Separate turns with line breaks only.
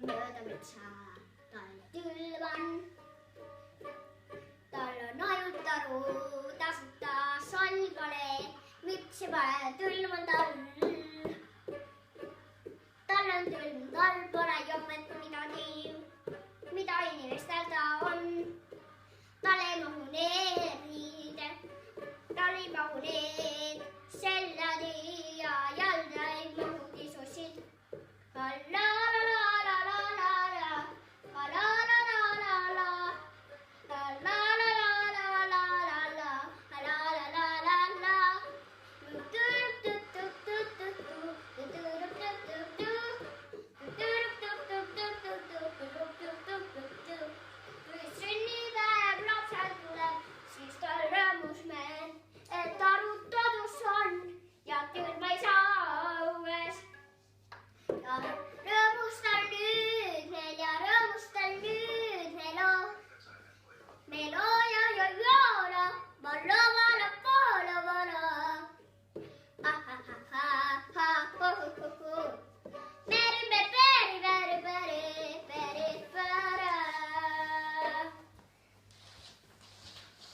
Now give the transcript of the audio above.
mööda metsa tal külvan. Tal on ajutaru, tasuta solvale, mütsi pole, tulm on tal. Tal on tulm, tal pole jommet midagi, mida inimestel ta on. Tal ei mahu need riided, tal ei mahu need seljad.